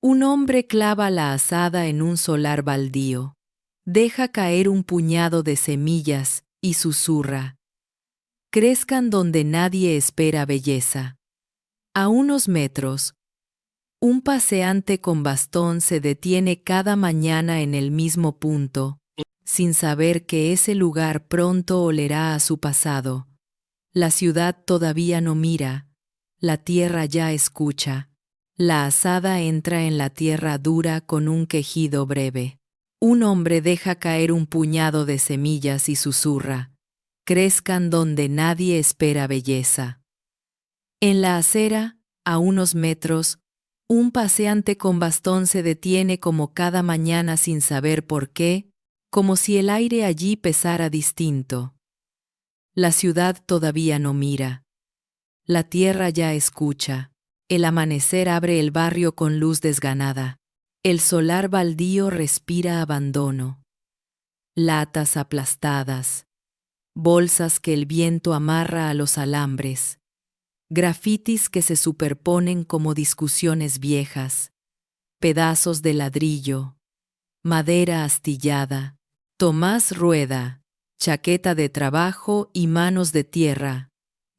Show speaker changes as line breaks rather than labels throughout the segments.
Un hombre clava la azada en un solar baldío, deja caer un puñado de semillas y susurra: crezcan donde nadie espera belleza. A unos metros, un paseante con bastón se detiene cada mañana en el mismo punto, sin saber que ese lugar pronto olerá a su pasado. La ciudad todavía no mira, la tierra ya escucha. La azada entra en la tierra dura con un quejido breve. Un hombre deja caer un puñado de semillas y susurra: crezcan donde nadie espera belleza. En la acera, a unos metros, un paseante con bastón se detiene como cada mañana sin saber por qué, como si el aire allí pesara distinto. La ciudad todavía no mira. La tierra ya escucha. El amanecer abre el barrio con luz desganada. El solar baldío respira abandono. Latas aplastadas. Bolsas que el viento amarra a los alambres. Grafitis que se superponen como discusiones viejas. Pedazos de ladrillo. Madera astillada. Tomás rueda. Chaqueta de trabajo y manos de tierra.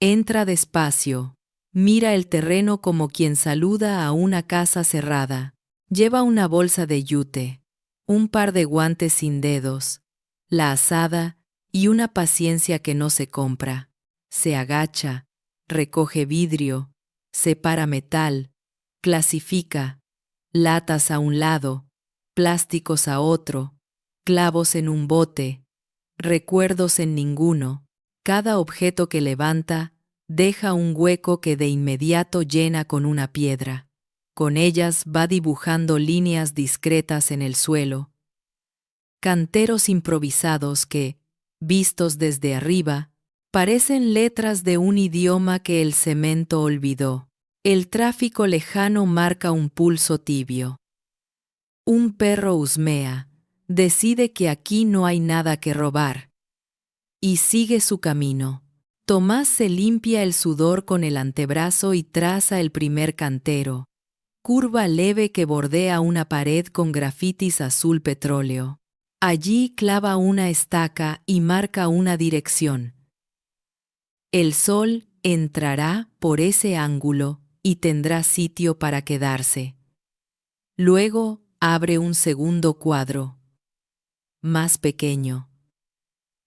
Entra despacio. Mira el terreno como quien saluda a una casa cerrada. Lleva una bolsa de yute, un par de guantes sin dedos, la azada y una paciencia que no se compra. Se agacha, recoge vidrio, separa metal, clasifica, latas a un lado, plásticos a otro, clavos en un bote, recuerdos en ninguno. Cada objeto que levanta deja un hueco que de inmediato llena con una piedra. Con ellas va dibujando líneas discretas en el suelo. Canteros improvisados que, vistos desde arriba, parecen letras de un idioma que el cemento olvidó. El tráfico lejano marca un pulso tibio. Un perro husmea, decide que aquí no hay nada que robar. Y sigue su camino. Tomás se limpia el sudor con el antebrazo y traza el primer cantero, curva leve que bordea una pared con grafitis azul petróleo. Allí clava una estaca y marca una dirección. El sol entrará por ese ángulo y tendrá sitio para quedarse. Luego abre un segundo cuadro, más pequeño,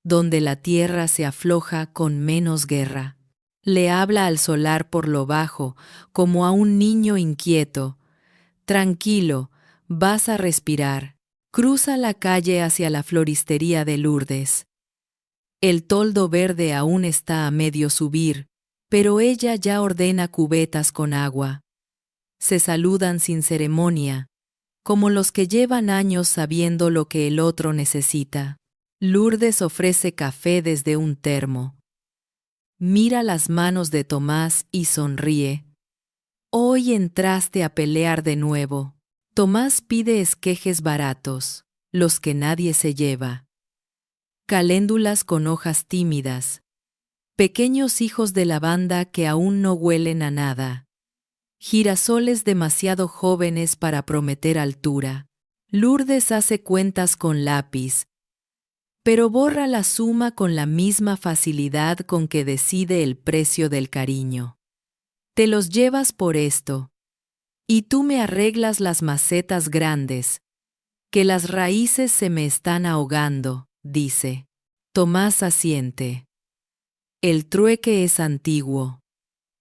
donde la tierra se afloja con menos guerra. Le habla al solar por lo bajo, como a un niño inquieto. Tranquilo, vas a respirar. Cruza la calle hacia la floristería de Lourdes. El toldo verde aún está a medio subir, pero ella ya ordena cubetas con agua. Se saludan sin ceremonia, como los que llevan años sabiendo lo que el otro necesita. Lourdes ofrece café desde un termo. Mira las manos de Tomás y sonríe. Hoy entraste a pelear de nuevo. Tomás pide esquejes baratos, los que nadie se lleva. Caléndulas con hojas tímidas. Pequeños hijos de lavanda que aún no huelen a nada. Girasoles demasiado jóvenes para prometer altura. Lourdes hace cuentas con lápiz, pero borra la suma con la misma facilidad con que decide el precio del cariño. Te los llevas por esto, y tú me arreglas las macetas grandes, que las raíces se me están ahogando, dice. Tomás asiente. El trueque es antiguo.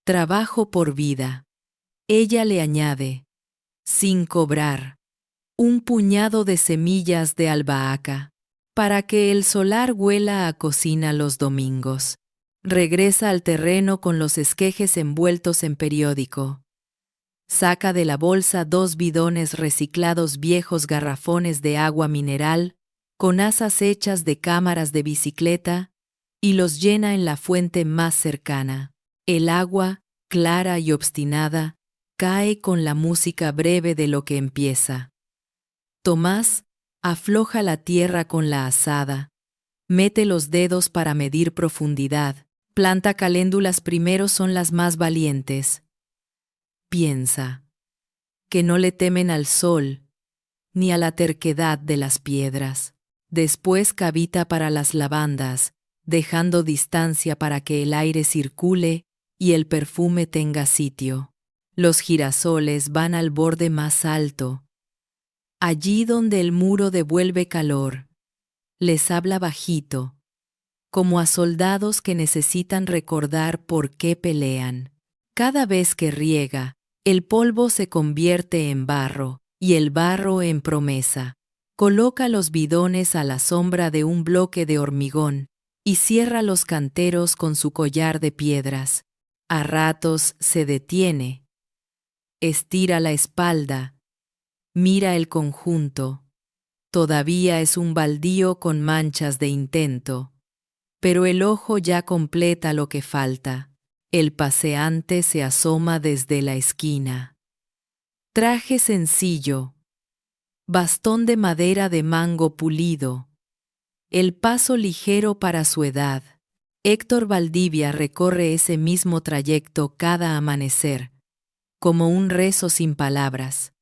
Trabajo por vida. Ella le añade, sin cobrar, un puñado de semillas de albahaca, para que el solar huela a cocina los domingos. Regresa al terreno con los esquejes envueltos en periódico. Saca de la bolsa 2 bidones reciclados viejos garrafones de agua mineral, con asas hechas de cámaras de bicicleta, y los llena en la fuente más cercana. El agua, clara y obstinada, cae con la música breve de lo que empieza. Tomás afloja la tierra con la azada, mete los dedos para medir profundidad, planta caléndulas primero, son las más valientes. Piensa. que no le temen al sol, ni a la terquedad de las piedras. Después cavita para las lavandas, dejando distancia para que el aire circule y el perfume tenga sitio. Los girasoles van al borde más alto, allí donde el muro devuelve calor. Les habla bajito, como a soldados que necesitan recordar por qué pelean. Cada vez que riega, el polvo se convierte en barro, y el barro en promesa. Coloca los bidones a la sombra de un bloque de hormigón, y cierra los canteros con su collar de piedras. A ratos se detiene. Estira la espalda. Mira el conjunto. Todavía es un baldío con manchas de intento. Pero el ojo ya completa lo que falta. El paseante se asoma desde la esquina. Traje sencillo. Bastón de madera de mango pulido. El paso ligero para su edad. Héctor Valdivia recorre ese mismo trayecto cada amanecer, como un rezo sin palabras.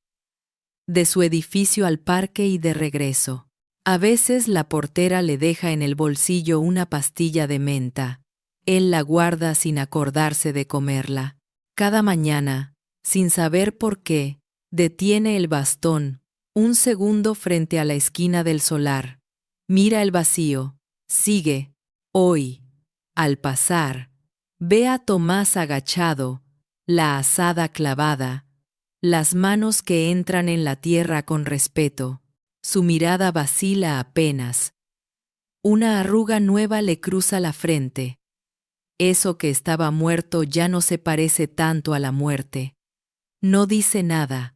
De su edificio al parque y de regreso. A veces la portera le deja en el bolsillo una pastilla de menta. Él la guarda sin acordarse de comerla. Cada mañana, sin saber por qué, detiene el bastón, un segundo frente a la esquina del solar. Mira el vacío. Sigue. Hoy, al pasar, ve a Tomás agachado, la azada clavada, las manos que entran en la tierra con respeto. Su mirada vacila apenas. Una arruga nueva le cruza la frente. Eso que estaba muerto ya no se parece tanto a la muerte. No dice nada.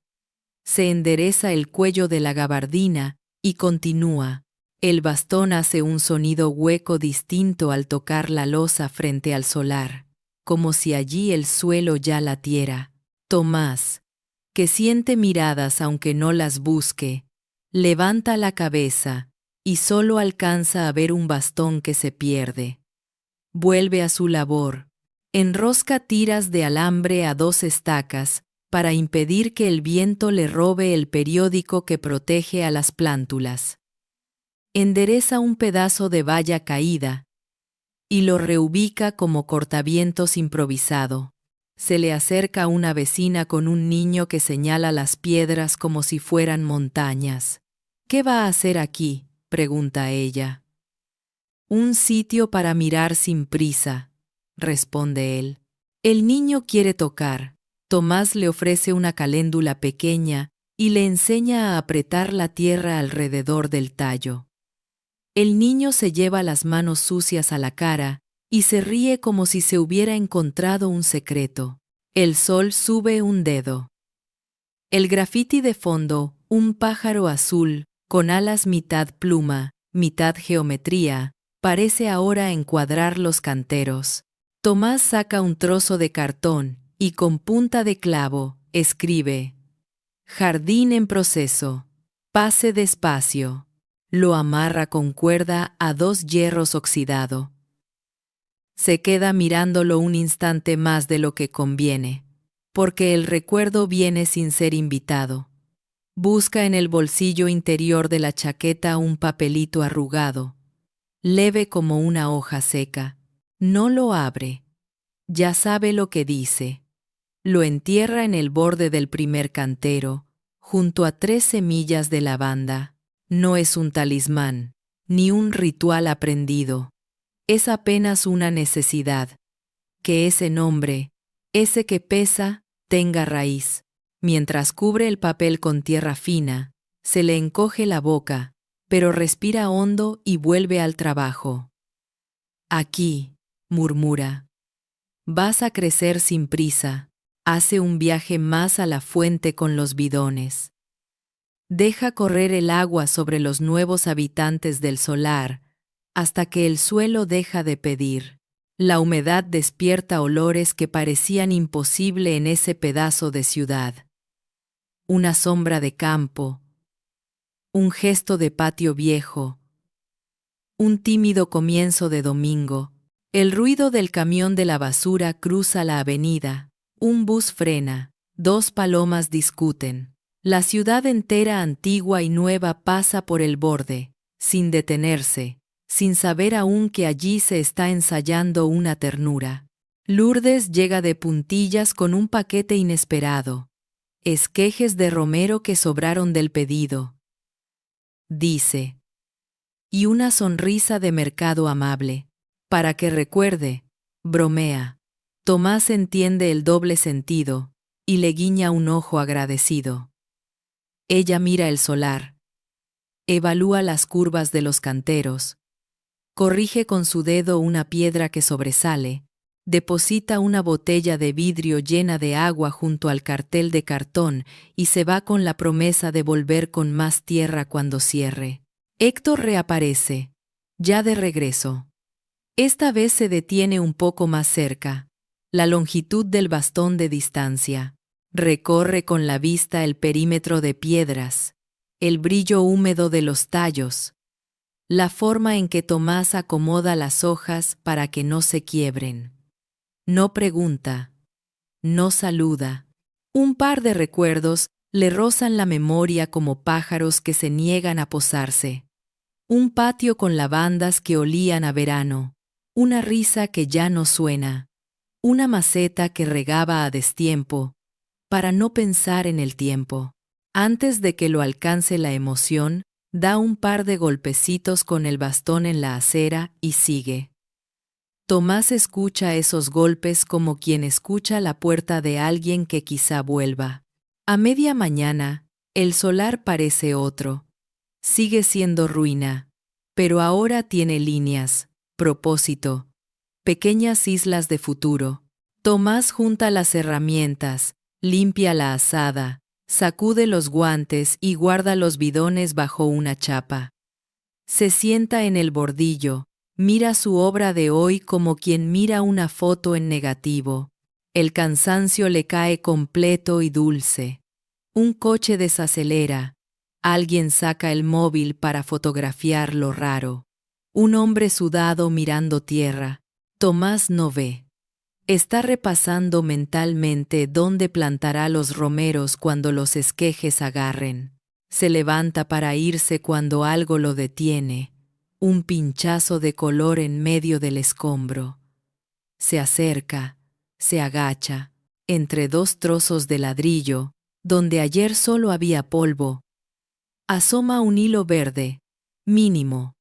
Se endereza el cuello de la gabardina y continúa. El bastón hace un sonido hueco distinto al tocar la losa frente al solar, como si allí el suelo ya latiera. Tomás, que siente miradas aunque no las busque, levanta la cabeza y solo alcanza a ver un bastón que se pierde. Vuelve a su labor. Enrosca tiras de alambre a 2 estacas para impedir que el viento le robe el periódico que protege a las plántulas. Endereza un pedazo de valla caída y lo reubica como cortavientos improvisado. Se le acerca una vecina con un niño que señala las piedras como si fueran montañas. ¿Qué va a hacer aquí?, pregunta ella. Un sitio para mirar sin prisa, responde él. El niño quiere tocar. Tomás le ofrece una caléndula pequeña y le enseña a apretar la tierra alrededor del tallo. El niño se lleva las manos sucias a la cara y se ríe como si se hubiera encontrado un secreto. El sol sube un dedo. El grafiti de fondo, un pájaro azul, con alas mitad pluma, mitad geometría, parece ahora encuadrar los canteros. Tomás saca un trozo de cartón y con punta de clavo escribe: Jardín en proceso. Pase despacio. Lo amarra con cuerda a 2 hierros oxidado. Se queda mirándolo un instante más de lo que conviene, porque el recuerdo viene sin ser invitado. Busca en el bolsillo interior de la chaqueta un papelito arrugado, leve como una hoja seca. No lo abre. Ya sabe lo que dice. Lo entierra en el borde del primer cantero, junto a 3 semillas de lavanda. No es un talismán, ni un ritual aprendido. Es apenas una necesidad. Que ese nombre, ese que pesa, tenga raíz. Mientras cubre el papel con tierra fina, se le encoge la boca, pero respira hondo y vuelve al trabajo. Aquí, murmura. Vas a crecer sin prisa. Hace un viaje más a la fuente con los bidones. Deja correr el agua sobre los nuevos habitantes del solar, hasta que el suelo deja de pedir. La humedad despierta olores que parecían imposible en ese pedazo de ciudad. Una sombra de campo, un gesto de patio viejo, un tímido comienzo de domingo. El ruido del camión de la basura cruza la avenida. Un bus frena. Dos palomas discuten. La ciudad entera antigua y nueva pasa por el borde, sin detenerse, sin saber aún que allí se está ensayando una ternura. Lourdes llega de puntillas con un paquete inesperado. Esquejes de romero que sobraron del pedido. Dice. Y una sonrisa de mercado amable. Para que recuerde, bromea. Tomás entiende el doble sentido, y le guiña un ojo agradecido. Ella mira el solar. Evalúa las curvas de los canteros. Corrige con su dedo una piedra que sobresale. Deposita una botella de vidrio llena de agua junto al cartel de cartón y se va con la promesa de volver con más tierra cuando cierre. Héctor reaparece, ya de regreso. Esta vez se detiene un poco más cerca, la longitud del bastón de distancia. Recorre con la vista el perímetro de piedras, el brillo húmedo de los tallos, la forma en que Tomás acomoda las hojas para que no se quiebren. No pregunta, no saluda. Un par de recuerdos le rozan la memoria como pájaros que se niegan a posarse. Un patio con lavandas que olían a verano, una risa que ya no suena, una maceta que regaba a destiempo, para no pensar en el tiempo. Antes de que lo alcance la emoción, da un par de golpecitos con el bastón en la acera y sigue. Tomás escucha esos golpes como quien escucha la puerta de alguien que quizá vuelva. A media mañana, el solar parece otro. Sigue siendo ruina, pero ahora tiene líneas, propósito, pequeñas islas de futuro. Tomás junta las herramientas, limpia la azada, sacude los guantes y guarda los bidones bajo una chapa. Se sienta en el bordillo, mira su obra de hoy como quien mira una foto en negativo. El cansancio le cae completo y dulce. Un coche desacelera. Alguien saca el móvil para fotografiar lo raro. Un hombre sudado mirando tierra. Tomás no ve. Está repasando mentalmente dónde plantará los romeros cuando los esquejes agarren. Se levanta para irse cuando algo lo detiene. Un pinchazo de color en medio del escombro. Se acerca, se agacha, entre dos trozos de ladrillo, donde ayer solo había polvo. Asoma un hilo verde, mínimo,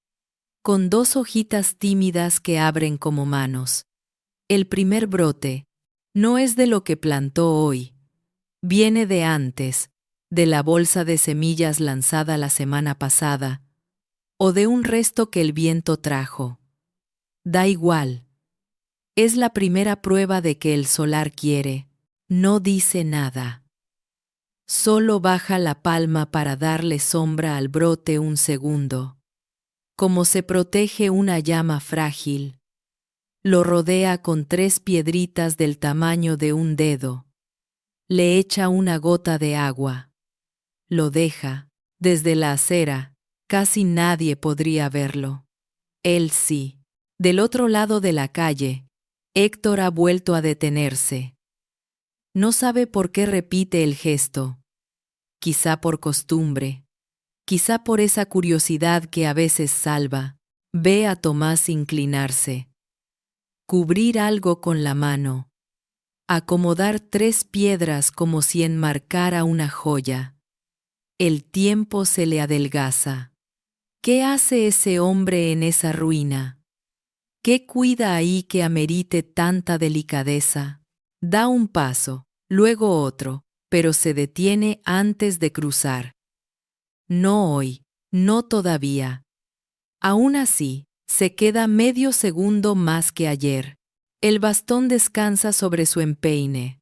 con dos hojitas tímidas que abren como manos. El primer brote no es de lo que plantó hoy, viene de antes, de la bolsa de semillas lanzada la semana pasada, o de un resto que el viento trajo. Da igual. Es la primera prueba de que el solar quiere. No dice nada. Solo baja la palma para darle sombra al brote un segundo. Como se protege una llama frágil. Lo rodea con 3 piedritas del tamaño de un dedo. Le echa una gota de agua. Lo deja. Desde la acera, casi nadie podría verlo. Él sí. Del otro lado de la calle, Héctor ha vuelto a detenerse. No sabe por qué repite el gesto. Quizá por costumbre. Quizá por esa curiosidad que a veces salva. Ve a Tomás inclinarse. Cubrir algo con la mano. Acomodar 3 piedras como si enmarcara una joya. El tiempo se le adelgaza. ¿Qué hace ese hombre en esa ruina? ¿Qué cuida ahí que amerite tanta delicadeza? Da un paso, luego otro, pero se detiene antes de cruzar. No hoy, no todavía. Aún así, se queda medio segundo más que ayer. El bastón descansa sobre su empeine.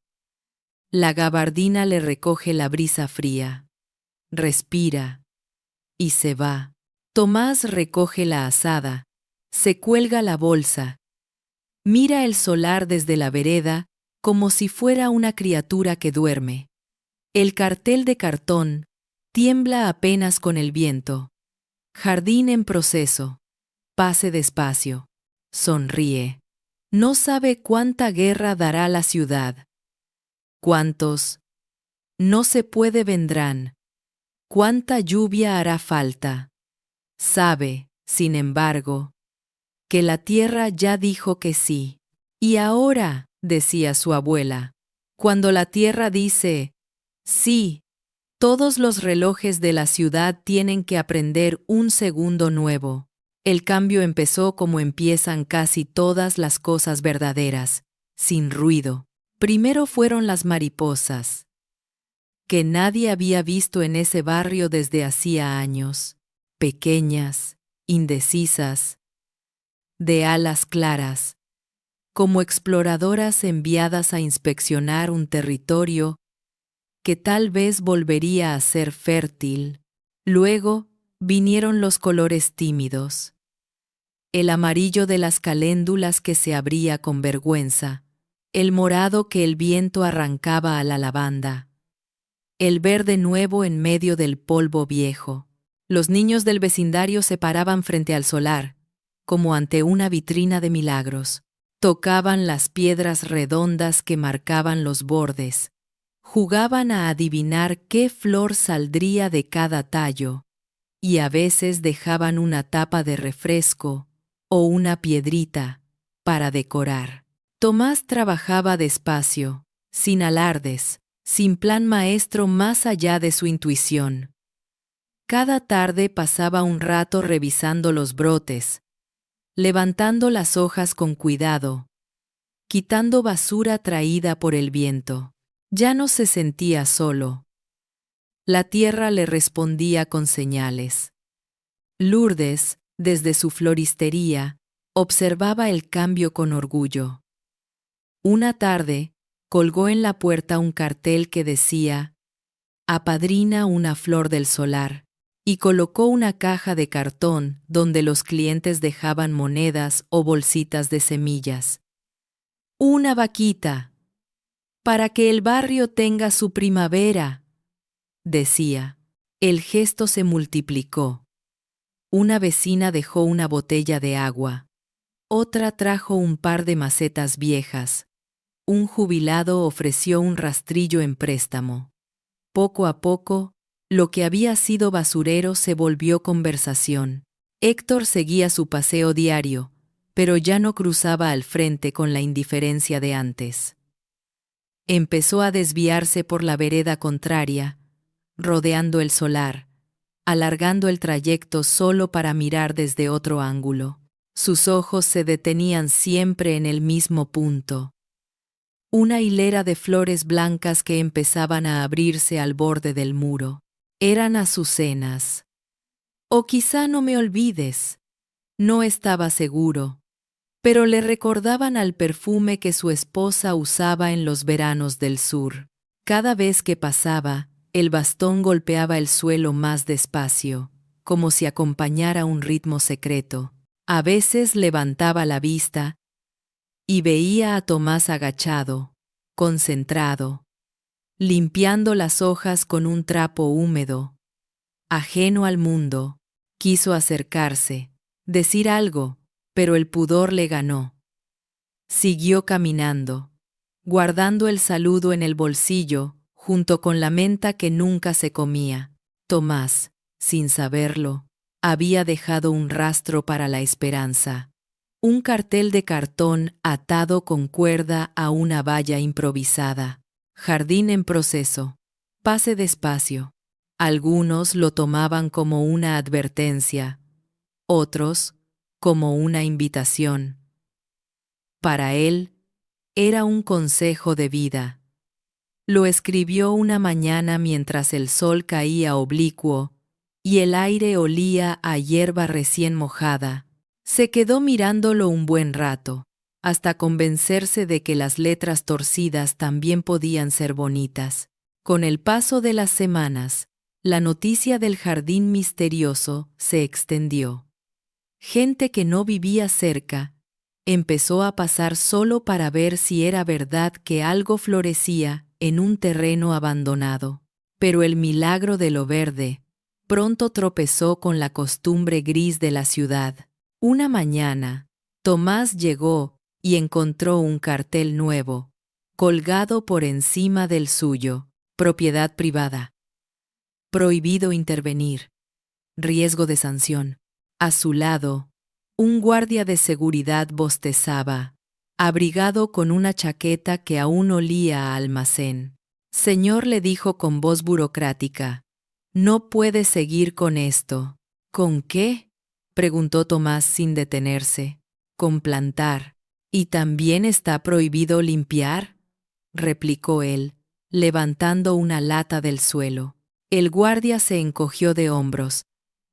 La gabardina le recoge la brisa fría. Respira. Y se va. Tomás recoge la azada. Se cuelga la bolsa. Mira el solar desde la vereda como si fuera una criatura que duerme. El cartel de cartón tiembla apenas con el viento. Jardín en proceso. Pase despacio. Sonríe. No sabe cuánta guerra dará la ciudad. Cuántos No se puede vendrán. ¿Cuánta lluvia hará falta? Sabe, sin embargo, que la tierra ya dijo que sí. Y ahora, decía su abuela, cuando la tierra dice sí, todos los relojes de la ciudad tienen que aprender un segundo nuevo. El cambio empezó como empiezan casi todas las cosas verdaderas, sin ruido. Primero fueron las mariposas, que nadie había visto en ese barrio desde hacía años, pequeñas, indecisas, de alas claras, como exploradoras enviadas a inspeccionar un territorio que tal vez volvería a ser fértil. Luego vinieron los colores tímidos, el amarillo de las caléndulas que se abría con vergüenza, el morado que el viento arrancaba a la lavanda, el verde nuevo en medio del polvo viejo. Los niños del vecindario se paraban frente al solar, como ante una vitrina de milagros. Tocaban las piedras redondas que marcaban los bordes. Jugaban a adivinar qué flor saldría de cada tallo, y a veces dejaban una tapa de refresco o una piedrita para decorar. Tomás trabajaba despacio, sin alardes, sin plan maestro más allá de su intuición. Cada tarde pasaba un rato revisando los brotes, levantando las hojas con cuidado, quitando basura traída por el viento. Ya no se sentía solo. La tierra le respondía con señales. Lourdes, desde su floristería, observaba el cambio con orgullo. Una tarde, colgó en la puerta un cartel que decía «Apadrina una flor del solar», y colocó una caja de cartón donde los clientes dejaban monedas o bolsitas de semillas. «Una vaquita, para que el barrio tenga su primavera», decía. El gesto se multiplicó. Una vecina dejó una botella de agua. Otra trajo un par de macetas viejas. Un jubilado ofreció un rastrillo en préstamo. Poco a poco, lo que había sido basurero se volvió conversación. Héctor seguía su paseo diario, pero ya no cruzaba al frente con la indiferencia de antes. Empezó a desviarse por la vereda contraria, rodeando el solar, alargando el trayecto solo para mirar desde otro ángulo. Sus ojos se detenían siempre en el mismo punto. Una hilera de flores blancas que empezaban a abrirse al borde del muro. Eran azucenas. O quizá no me olvides. No estaba seguro. Pero le recordaban al perfume que su esposa usaba en los veranos del sur. Cada vez que pasaba, el bastón golpeaba el suelo más despacio, como si acompañara un ritmo secreto. A veces levantaba la vista y veía a Tomás agachado, concentrado, limpiando las hojas con un trapo húmedo. Ajeno al mundo, quiso acercarse, decir algo, pero el pudor le ganó. Siguió caminando, guardando el saludo en el bolsillo, junto con la menta que nunca se comía. Tomás, sin saberlo, había dejado un rastro para la esperanza. Un cartel de cartón atado con cuerda a una valla improvisada. Jardín en proceso. Pase despacio. Algunos lo tomaban como una advertencia, otros como una invitación. Para él, era un consejo de vida. Lo escribió una mañana mientras el sol caía oblicuo y el aire olía a hierba recién mojada. Se quedó mirándolo un buen rato, hasta convencerse de que las letras torcidas también podían ser bonitas. Con el paso de las semanas, la noticia del jardín misterioso se extendió. Gente que no vivía cerca empezó a pasar solo para ver si era verdad que algo florecía en un terreno abandonado. Pero el milagro de lo verde pronto tropezó con la costumbre gris de la ciudad. Una mañana, Tomás llegó y encontró un cartel nuevo, colgado por encima del suyo. Propiedad privada. Prohibido intervenir. Riesgo de sanción. A su lado, un guardia de seguridad bostezaba, abrigado con una chaqueta que aún olía a almacén. Señor, le dijo con voz burocrática, no puede seguir con esto. ¿Con qué? Preguntó Tomás sin detenerse. Con plantar. ¿Y también está prohibido limpiar? Replicó él, levantando una lata del suelo. El guardia se encogió de hombros.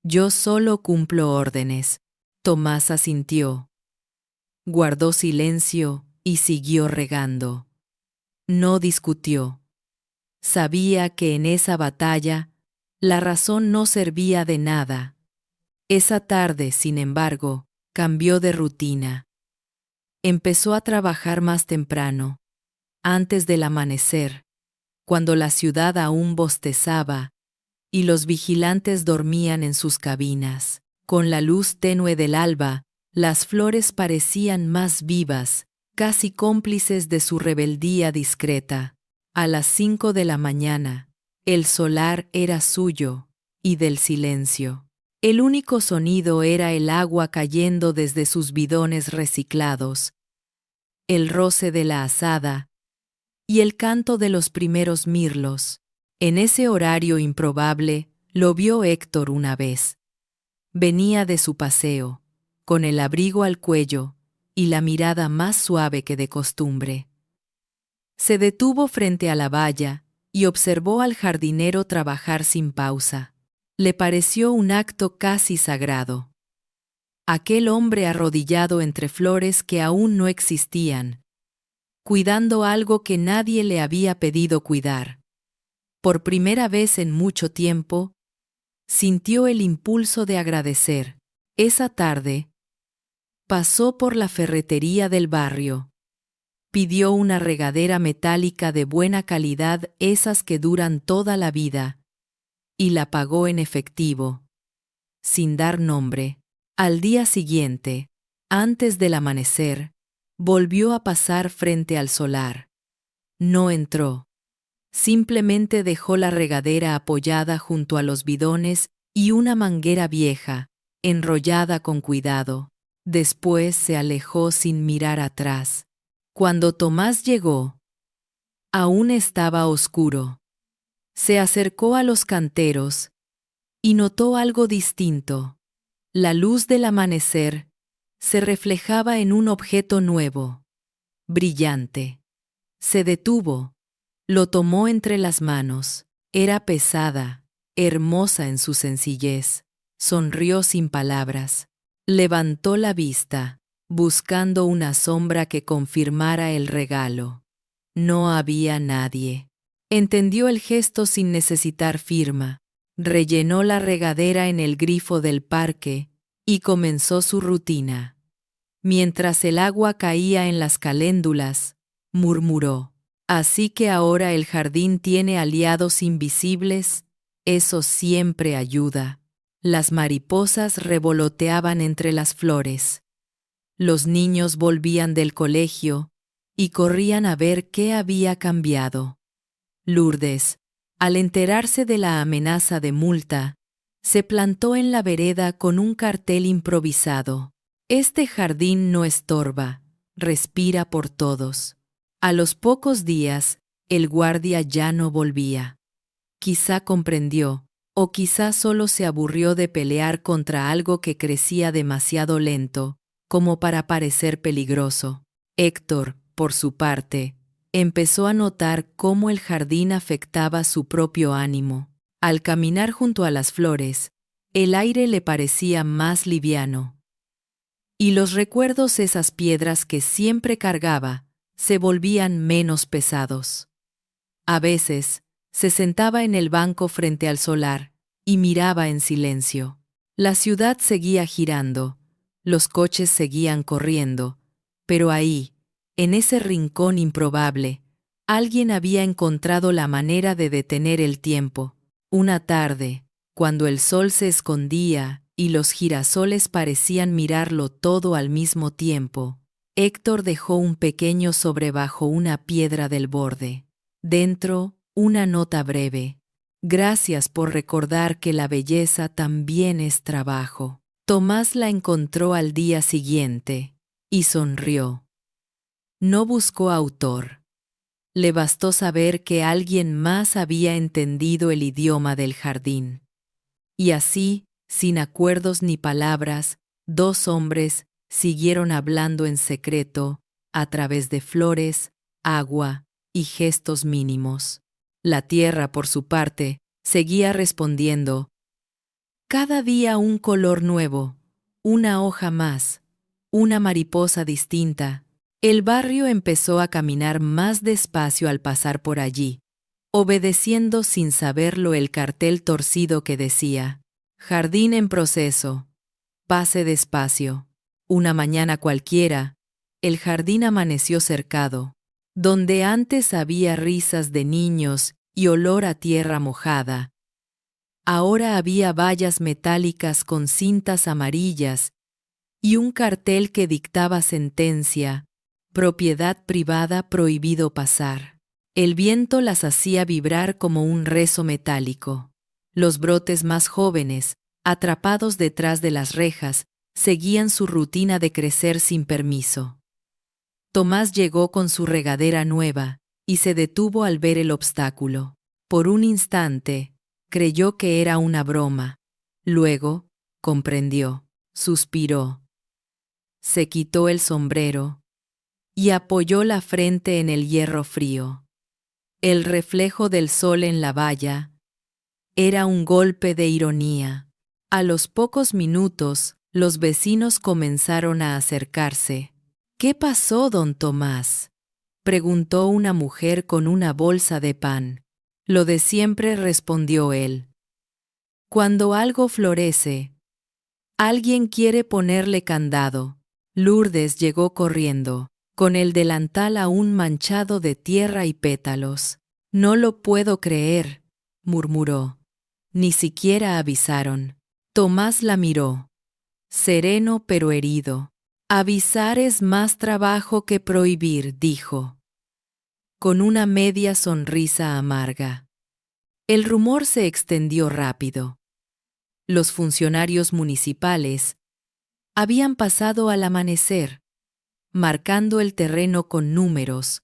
Yo solo cumplo órdenes. Tomás asintió. Guardó silencio y siguió regando. No discutió. Sabía que en esa batalla la razón no servía de nada. Esa tarde, sin embargo, cambió de rutina. Empezó a trabajar más temprano, antes del amanecer, cuando la ciudad aún bostezaba y los vigilantes dormían en sus cabinas. Con la luz tenue del alba, las flores parecían más vivas, casi cómplices de su rebeldía discreta. A las 5 de la mañana, el solar era suyo y del silencio. El único sonido era el agua cayendo desde sus bidones reciclados, el roce de la azada y el canto de los primeros mirlos. En ese horario improbable, lo vio Héctor una vez. Venía de su paseo, con el abrigo al cuello y la mirada más suave que de costumbre. Se detuvo frente a la valla y observó al jardinero trabajar sin pausa. Le pareció un acto casi sagrado. Aquel hombre arrodillado entre flores que aún no existían, cuidando algo que nadie le había pedido cuidar. Por primera vez en mucho tiempo, sintió el impulso de agradecer. Esa tarde, pasó por la ferretería del barrio. Pidió una regadera metálica de buena calidad, esas que duran toda la vida, y la pagó en efectivo, sin dar nombre. Al día siguiente, antes del amanecer, volvió a pasar frente al solar. No entró. Simplemente dejó la regadera apoyada junto a los bidones y una manguera vieja, enrollada con cuidado. Después se alejó sin mirar atrás. Cuando Tomás llegó, aún estaba oscuro. Se acercó a los canteros y notó algo distinto. La luz del amanecer se reflejaba en un objeto nuevo, brillante. Se detuvo. Lo tomó entre las manos. Era pesada, hermosa en su sencillez. Sonrió sin palabras. Levantó la vista, buscando una sombra que confirmara el regalo. No había nadie. Entendió el gesto sin necesitar firma. Rellenó la regadera en el grifo del parque y comenzó su rutina. Mientras el agua caía en las caléndulas, murmuró. Así que ahora el jardín tiene aliados invisibles, eso siempre ayuda. Las mariposas revoloteaban entre las flores. Los niños volvían del colegio y corrían a ver qué había cambiado. Lourdes, al enterarse de la amenaza de multa, se plantó en la vereda con un cartel improvisado. Este jardín no estorba, respira por todos. A los pocos días, el guardia ya no volvía. Quizá comprendió, o quizá solo se aburrió de pelear contra algo que crecía demasiado lento, como para parecer peligroso. Héctor, por su parte, empezó a notar cómo el jardín afectaba su propio ánimo. Al caminar junto a las flores, el aire le parecía más liviano. Y los recuerdos, esas piedras que siempre cargaba, se volvían menos pesados. A veces, se sentaba en el banco frente al solar y miraba en silencio. La ciudad seguía girando, los coches seguían corriendo, pero ahí, en ese rincón improbable, alguien había encontrado la manera de detener el tiempo. Una tarde, cuando el sol se escondía y los girasoles parecían mirarlo todo al mismo tiempo, Héctor dejó un pequeño sobre bajo una piedra del borde. Dentro, una nota breve. Gracias por recordar que la belleza también es trabajo. Tomás la encontró al día siguiente y sonrió. No buscó autor. Le bastó saber que alguien más había entendido el idioma del jardín. Y así, sin acuerdos ni palabras, dos hombres siguieron hablando en secreto, a través de flores, agua y gestos mínimos. La tierra, por su parte, seguía respondiendo. Cada día un color nuevo, una hoja más, una mariposa distinta. El barrio empezó a caminar más despacio al pasar por allí, obedeciendo sin saberlo el cartel torcido que decía: Jardín en proceso. Pase despacio. Una mañana cualquiera, el jardín amaneció cercado. Donde antes había risas de niños y olor a tierra mojada, ahora había vallas metálicas con cintas amarillas y un cartel que dictaba sentencia: propiedad privada, prohibido pasar. El viento las hacía vibrar como un rezo metálico. Los brotes más jóvenes, atrapados detrás de las rejas, seguían su rutina de crecer sin permiso. Tomás llegó con su regadera nueva y se detuvo al ver el obstáculo. Por un instante, creyó que era una broma. Luego, comprendió, suspiró. Se quitó el sombrero y apoyó la frente en el hierro frío. El reflejo del sol en la valla era un golpe de ironía. A los pocos minutos, los vecinos comenzaron a acercarse. ¿Qué pasó, don Tomás?, preguntó una mujer con una bolsa de pan. Lo de siempre, respondió él. Cuando algo florece, alguien quiere ponerle candado. Lourdes llegó corriendo, con el delantal aún manchado de tierra y pétalos. No lo puedo creer, murmuró. Ni siquiera avisaron. Tomás la miró, sereno pero herido. Avisar es más trabajo que prohibir, dijo, con una media sonrisa amarga. El rumor se extendió rápido. Los funcionarios municipales habían pasado al amanecer, marcando el terreno con números,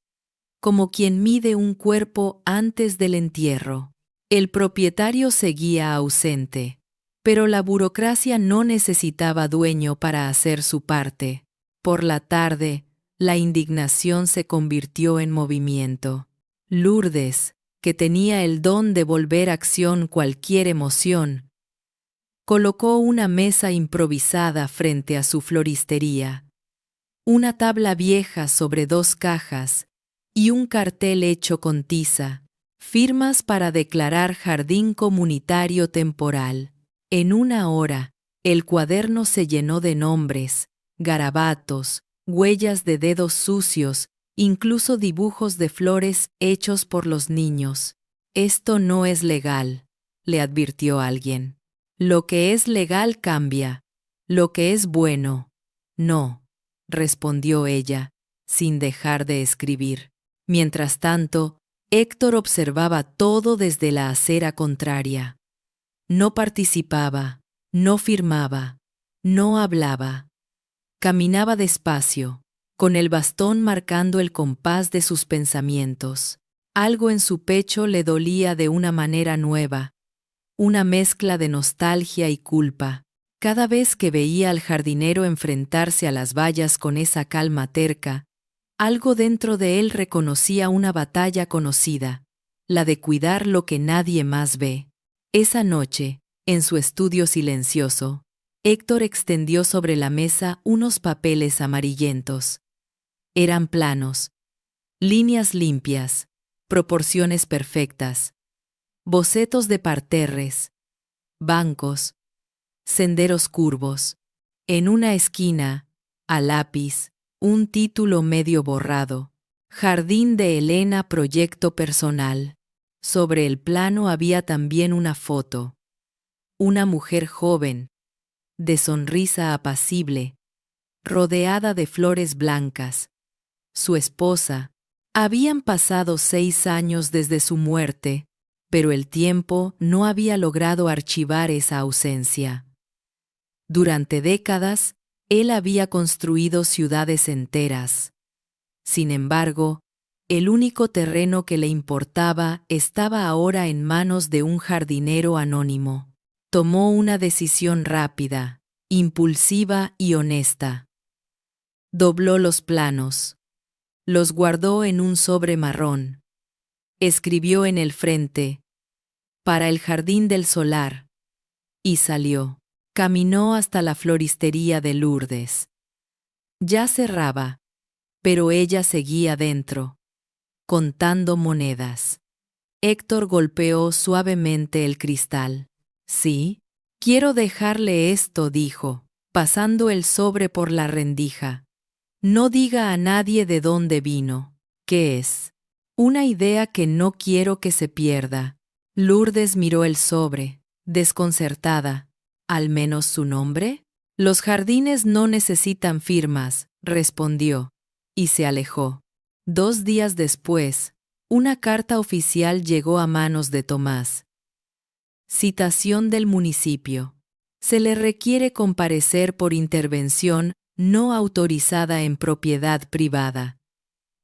como quien mide un cuerpo antes del entierro. El propietario seguía ausente, pero la burocracia no necesitaba dueño para hacer su parte. Por la tarde, la indignación se convirtió en movimiento. Lourdes, que tenía el don de volver acción cualquier emoción, colocó una mesa improvisada frente a su floristería, una tabla vieja sobre dos cajas y un cartel hecho con tiza, firmas para declarar jardín comunitario temporal. En una hora, el cuaderno se llenó de nombres, garabatos, huellas de dedos sucios, incluso dibujos de flores hechos por los niños. Esto no es legal, le advirtió alguien. Lo que es legal cambia, lo que es bueno, no, respondió ella, sin dejar de escribir. Mientras tanto, Héctor observaba todo desde la acera contraria. No participaba, no firmaba, no hablaba. Caminaba despacio, con el bastón marcando el compás de sus pensamientos. Algo en su pecho le dolía de una manera nueva, una mezcla de nostalgia y culpa. Cada vez que veía al jardinero enfrentarse a las vallas con esa calma terca, algo dentro de él reconocía una batalla conocida, la de cuidar lo que nadie más ve. Esa noche, en su estudio silencioso, Héctor extendió sobre la mesa unos papeles amarillentos. Eran planos, líneas limpias, proporciones perfectas, bocetos de parterres, bancos, senderos curvos. En una esquina, a lápiz, un título medio borrado: Jardín de Elena, proyecto personal. Sobre el plano había también una foto. Una mujer joven, de sonrisa apacible, rodeada de flores blancas. Su esposa, Habían pasado 6 años desde su muerte, pero el tiempo no había logrado archivar esa ausencia. Durante décadas, él había construido ciudades enteras. Sin embargo, el único terreno que le importaba estaba ahora en manos de un jardinero anónimo. Tomó una decisión rápida, impulsiva y honesta. Dobló los planos. Los guardó en un sobre marrón. Escribió en el frente, para el jardín del solar, y salió. Caminó hasta la floristería de Lourdes. Ya cerraba, pero ella seguía dentro, contando monedas. Héctor golpeó suavemente el cristal. Sí, quiero dejarle esto, dijo, pasando el sobre por la rendija. No diga a nadie de dónde vino. ¿Qué es? Una idea que no quiero que se pierda. Lourdes miró el sobre, desconcertada. ¿Al menos su nombre? Los jardines no necesitan firmas, respondió, y se alejó. 2 días después, una carta oficial llegó a manos de Tomás. Citación del municipio. Se le requiere comparecer por intervención no autorizada en propiedad privada.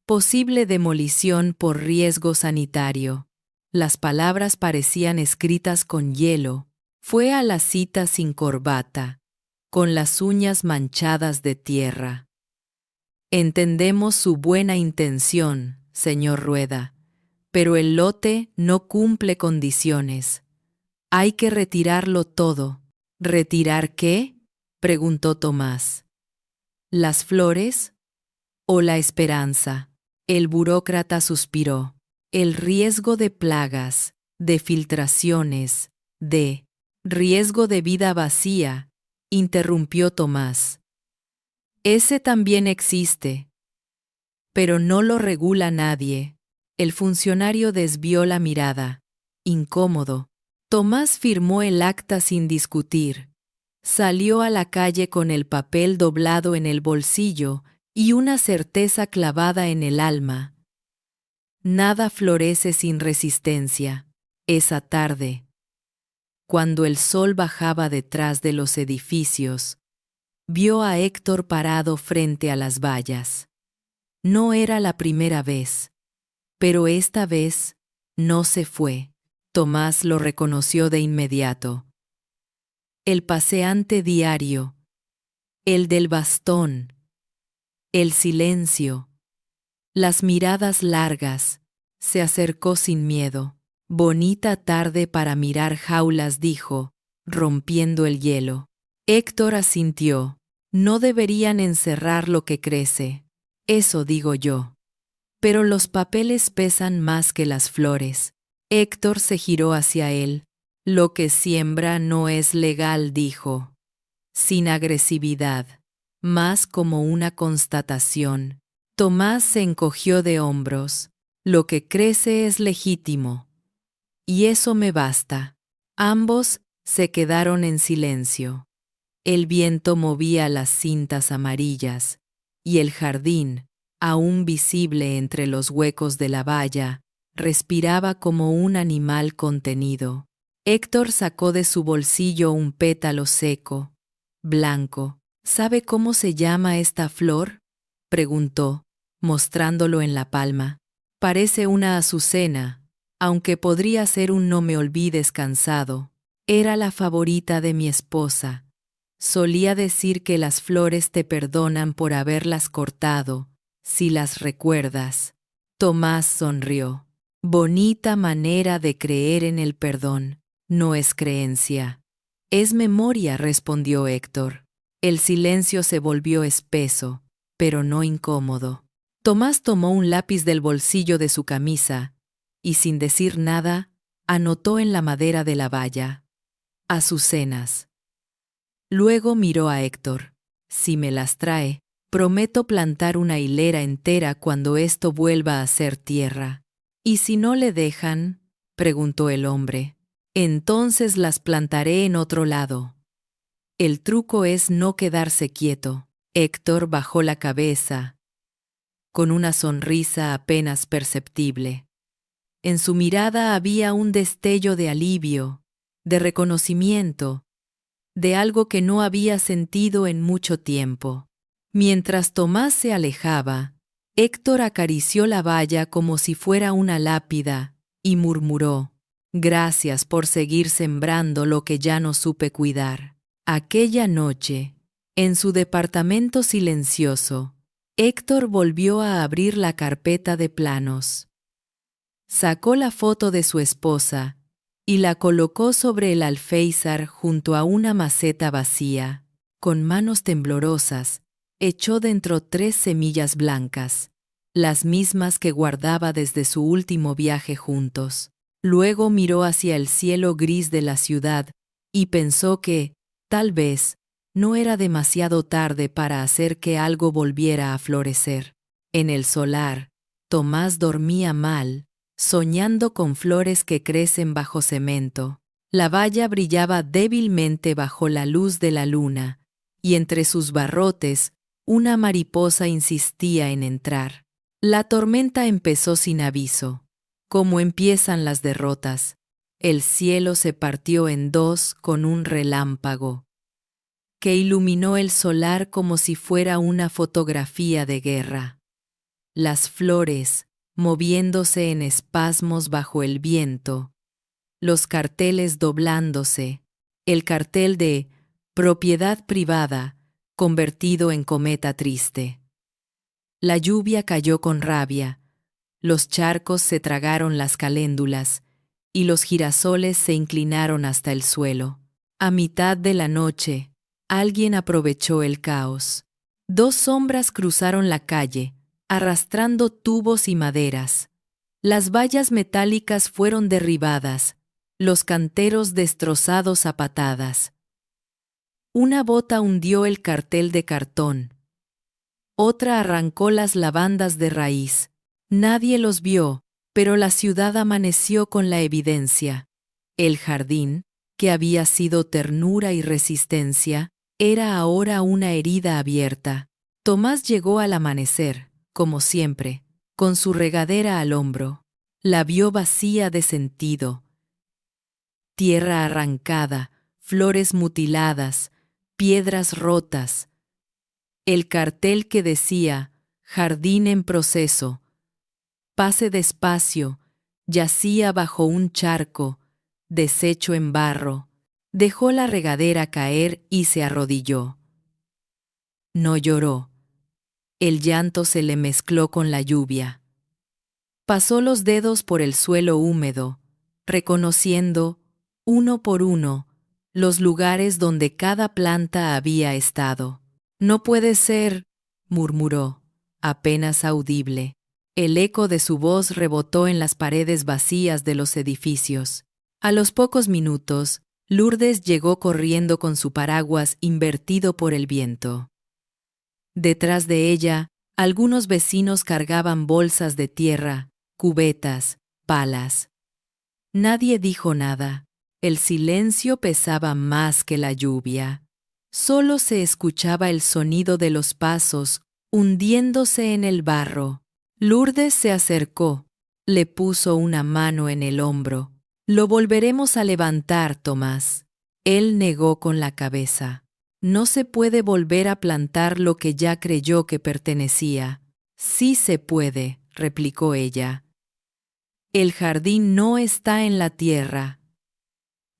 Posible demolición por riesgo sanitario. Las palabras parecían escritas con hielo. Fue a la cita sin corbata, con las uñas manchadas de tierra. Entendemos su buena intención, señor Rueda, pero el lote no cumple condiciones. Hay que retirarlo todo. ¿Retirar qué? Preguntó Tomás. ¿Las flores o la esperanza? El burócrata suspiró. El riesgo de plagas, de filtraciones, de riesgo de vida vacía, interrumpió Tomás. Ese también existe, pero no lo regula nadie. El funcionario desvió la mirada, incómodo. Tomás firmó el acta sin discutir. Salió a la calle con el papel doblado en el bolsillo y una certeza clavada en el alma. Nada florece sin resistencia. Esa tarde, cuando el sol bajaba detrás de los edificios, vio a Héctor parado frente a las vallas. No era la primera vez, pero esta vez no se fue. Tomás lo reconoció de inmediato. El paseante diario, el del bastón, el silencio, las miradas largas, se acercó sin miedo. Bonita tarde para mirar jaulas, dijo, rompiendo el hielo. Héctor asintió. No deberían encerrar lo que crece. Eso digo yo. Pero los papeles pesan más que las flores. Héctor se giró hacia él. Lo que siembra no es legal, dijo. Sin agresividad, más como una constatación. Tomás se encogió de hombros. Lo que crece es legítimo. Y eso me basta. Ambos se quedaron en silencio. El viento movía las cintas amarillas, y el jardín, aún visible entre los huecos de la valla, respiraba como un animal contenido. Héctor sacó de su bolsillo un pétalo seco, blanco. ¿Sabe cómo se llama esta flor? Preguntó, mostrándolo en la palma. Parece una azucena, aunque podría ser un no me olvides cansado. Era la favorita de mi esposa. Solía decir que las flores te perdonan por haberlas cortado, si las recuerdas. Tomás sonrió. Bonita manera de creer en el perdón. No es creencia. Es memoria, respondió Héctor. El silencio se volvió espeso, pero no incómodo. Tomás tomó un lápiz del bolsillo de su camisa y, sin decir nada, anotó en la madera de la valla: azucenas. Luego miró a Héctor. Si me las trae, prometo plantar una hilera entera cuando esto vuelva a ser tierra. ¿Y si no le dejan?, preguntó el hombre. Entonces las plantaré en otro lado. El truco es no quedarse quieto. Héctor bajó la cabeza. con una sonrisa apenas perceptible. En su mirada había un destello de alivio, de reconocimiento, de algo que no había sentido en mucho tiempo. Mientras Tomás se alejaba, Héctor acarició la valla como si fuera una lápida y murmuró: «Gracias por seguir sembrando lo que ya no supe cuidar». Aquella noche, en su departamento silencioso, Héctor volvió a abrir la carpeta de planos. Sacó la foto de su esposa y la colocó sobre el alféizar junto a una maceta vacía. Con manos temblorosas, echó dentro 3 semillas blancas, las mismas que guardaba desde su último viaje juntos. Luego miró hacia el cielo gris de la ciudad y pensó que, tal vez, no era demasiado tarde para hacer que algo volviera a florecer. En el solar, Tomás dormía mal, soñando con flores que crecen bajo cemento. La valla brillaba débilmente bajo la luz de la luna, y entre sus barrotes una mariposa insistía en entrar. La tormenta empezó sin aviso, como empiezan las derrotas. El cielo se partió en 2 con un relámpago que iluminó el solar como si fuera una fotografía de guerra. Las flores, moviéndose en espasmos bajo el viento, los carteles doblándose, el cartel de «Propiedad privada», convertido en cometa triste. La lluvia cayó con rabia, los charcos se tragaron las caléndulas, y los girasoles se inclinaron hasta el suelo. A mitad de la noche, alguien aprovechó el caos. 2 sombras cruzaron la calle, arrastrando tubos y maderas. Las vallas metálicas fueron derribadas, los canteros destrozados a patadas. Una bota hundió el cartel de cartón. Otra arrancó las lavandas de raíz. Nadie los vio, pero la ciudad amaneció con la evidencia. El jardín, que había sido ternura y resistencia, era ahora una herida abierta. Tomás llegó al amanecer, como siempre, con su regadera al hombro. La vio vacía de sentido. Tierra arrancada, flores mutiladas, piedras rotas. El cartel que decía «Jardín en proceso», «Pase despacio», yacía bajo un charco, deshecho en barro. Dejó la regadera caer y se arrodilló. No lloró. El llanto se le mezcló con la lluvia. Pasó los dedos por el suelo húmedo, reconociendo, uno por uno, los lugares donde cada planta había estado. «No puede ser», murmuró, apenas audible. El eco de su voz rebotó en las paredes vacías de los edificios. A los pocos minutos, Lourdes llegó corriendo con su paraguas invertido por el viento. Detrás de ella, algunos vecinos cargaban bolsas de tierra, cubetas, palas. Nadie dijo nada. El silencio pesaba más que la lluvia. Solo se escuchaba el sonido de los pasos hundiéndose en el barro. Lourdes se acercó, le puso una mano en el hombro. «Lo volveremos a levantar, Tomás». Él negó con la cabeza. «No se puede volver a plantar lo que ya creyó que pertenecía». «Sí se puede», replicó ella. «El jardín no está en la tierra,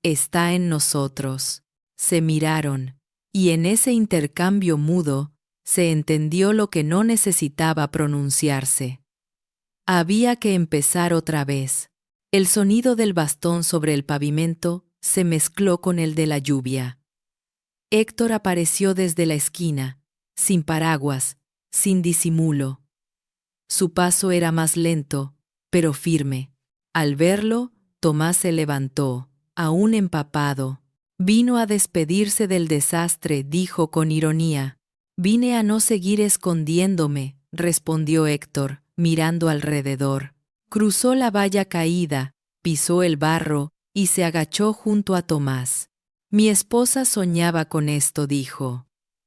está en nosotros». Se miraron, y en ese intercambio mudo se entendió lo que no necesitaba pronunciarse. Había que empezar otra vez. El sonido del bastón sobre el pavimento se mezcló con el de la lluvia. Héctor apareció desde la esquina, sin paraguas, sin disimulo. Su paso era más lento, pero firme. Al verlo, Tomás se levantó, aún empapado. «Vino a despedirse del desastre», dijo con ironía. «Vine a no seguir escondiéndome», respondió Héctor, mirando alrededor. Cruzó la valla caída, pisó el barro y se agachó junto a Tomás. «Mi esposa soñaba con esto», dijo.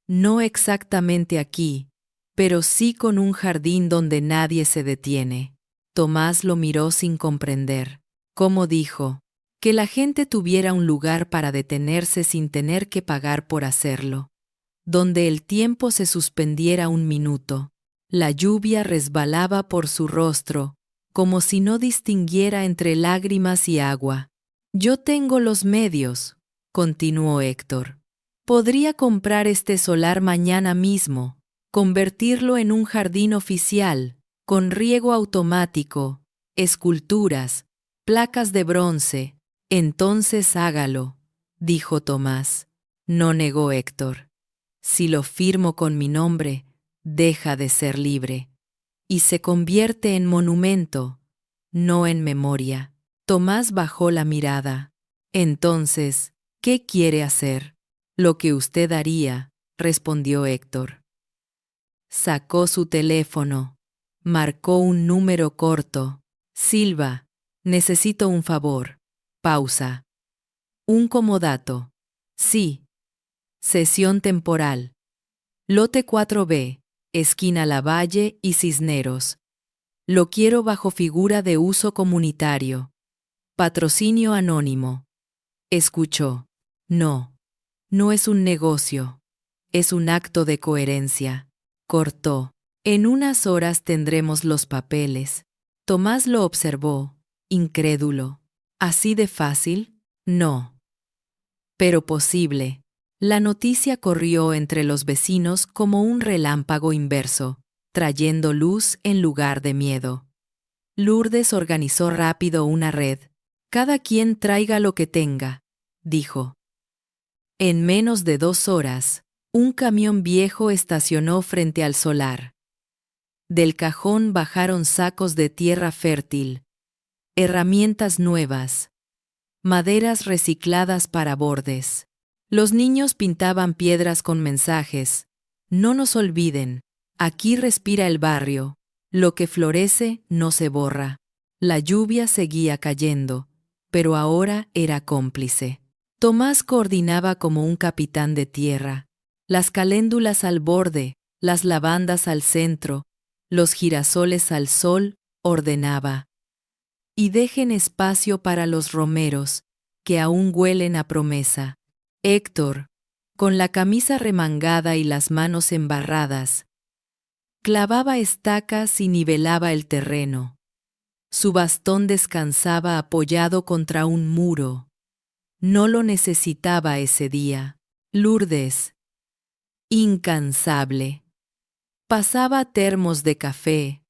«No exactamente aquí, pero sí con un jardín donde nadie se detiene. Tomás lo miró sin comprender. ¿Cómo dijo? Que la gente tuviera un lugar para detenerse sin tener que pagar por hacerlo. Donde el tiempo se suspendiera un minuto. La lluvia resbalaba por su rostro, como si no distinguiera entre lágrimas y agua. Yo tengo los medios, continuó Héctor. Podría comprar este solar mañana mismo, convertirlo en un jardín oficial, con riego automático, esculturas, placas de bronce. Entonces hágalo, dijo Tomás. No negó Héctor. Si lo firmo con mi nombre, deja de ser libre, y se convierte en monumento, no en memoria. Tomás bajó la mirada. Entonces, ¿qué quiere hacer? Lo que usted haría, respondió Héctor. Sacó su teléfono. Marcó un número corto. Silva, necesito un favor. Pausa. Un comodato. Sí. Sesión temporal. Lote 4B, esquina Lavalle y Cisneros. Lo quiero bajo figura de uso comunitario. Patrocinio anónimo. Escuchó. No. No es un negocio. Es un acto de coherencia. Cortó. En unas horas tendremos los papeles. Tomás lo observó, incrédulo. ¿Así de fácil? No. Pero posible. La noticia corrió entre los vecinos como un relámpago inverso, trayendo luz en lugar de miedo. Lourdes organizó rápido una red. Cada quien traiga lo que tenga, dijo. En menos de 2 horas, un camión viejo estacionó frente al solar. Del cajón bajaron sacos de tierra fértil, herramientas nuevas, maderas recicladas para bordes. Los niños pintaban piedras con mensajes. No nos olviden, aquí respira el barrio. Lo que florece no se borra. La lluvia seguía cayendo, pero ahora era cómplice. Tomás coordinaba como un capitán de tierra. Las caléndulas al borde, las lavandas al centro, los girasoles al sol, ordenaba. Y dejen espacio para los romeros, que aún huelen a promesa. Héctor, con la camisa remangada y las manos embarradas, clavaba estacas y nivelaba el terreno. Su bastón descansaba apoyado contra un muro. No lo necesitaba ese día. Lourdes, incansable, pasaba termos de café,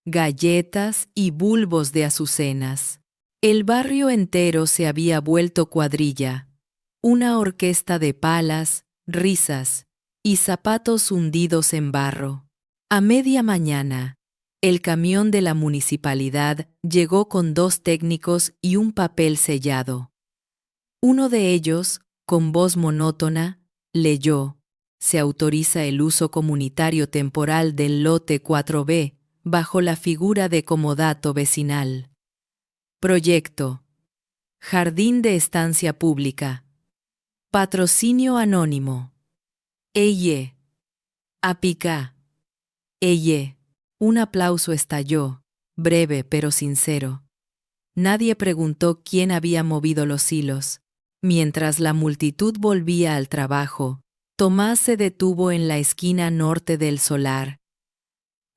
galletas y bulbos de azucenas. El barrio entero se había vuelto cuadrilla. Una orquesta de palas, risas y zapatos hundidos en barro. A media mañana, el camión de la municipalidad llegó con 2 técnicos y un papel sellado. Uno de ellos, con voz monótona, leyó: se autoriza el uso comunitario temporal del lote 4B bajo la figura de comodato vecinal. Proyecto: Jardín de estancia pública. Patrocinio anónimo. Eye. Apica. Eye. Un aplauso estalló, breve pero sincero. Nadie preguntó quién había movido los hilos. Mientras la multitud volvía al trabajo, Tomás se detuvo en la esquina norte del solar.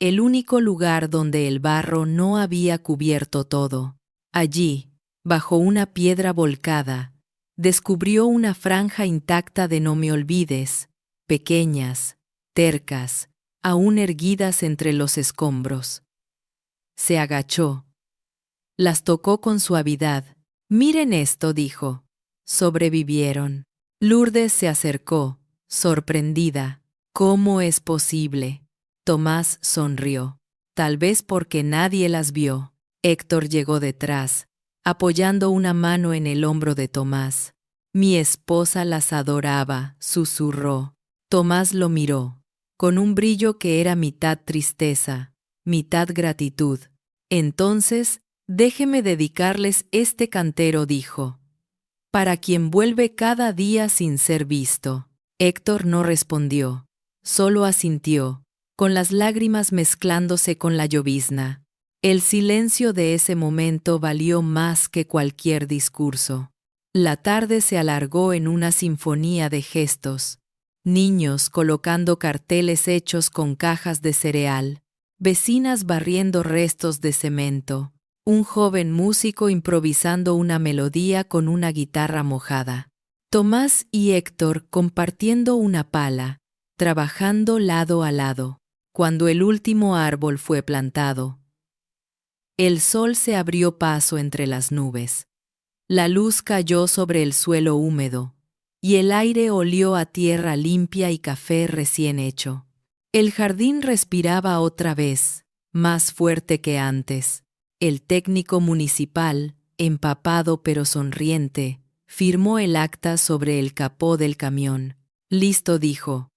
El único lugar donde el barro no había cubierto todo. Allí, bajo una piedra volcada, descubrió una franja intacta de no me olvides, pequeñas, tercas, aún erguidas entre los escombros. Se agachó. Las tocó con suavidad. Miren esto, dijo. Sobrevivieron. Lourdes se acercó, sorprendida. ¿Cómo es posible? Tomás sonrió. Tal vez porque nadie las vio. Héctor llegó detrás, apoyando una mano en el hombro de Tomás. Mi esposa las adoraba, susurró. Tomás lo miró, con un brillo que era mitad tristeza, mitad gratitud. Entonces, déjeme dedicarles este cantero, dijo. Para quien vuelve cada día sin ser visto. Héctor no respondió, solo asintió, con las lágrimas mezclándose con la llovizna. El silencio de ese momento valió más que cualquier discurso. La tarde se alargó en una sinfonía de gestos. Niños colocando carteles hechos con cajas de cereal, vecinas barriendo restos de cemento, un joven músico improvisando una melodía con una guitarra mojada. Tomás y Héctor compartiendo una pala, trabajando lado a lado. Cuando el último árbol fue plantado, el sol se abrió paso entre las nubes. La luz cayó sobre el suelo húmedo, y el aire olió a tierra limpia y café recién hecho. El jardín respiraba otra vez, más fuerte que antes. El técnico municipal, empapado pero sonriente, firmó el acta sobre el capó del camión. Listo, dijo.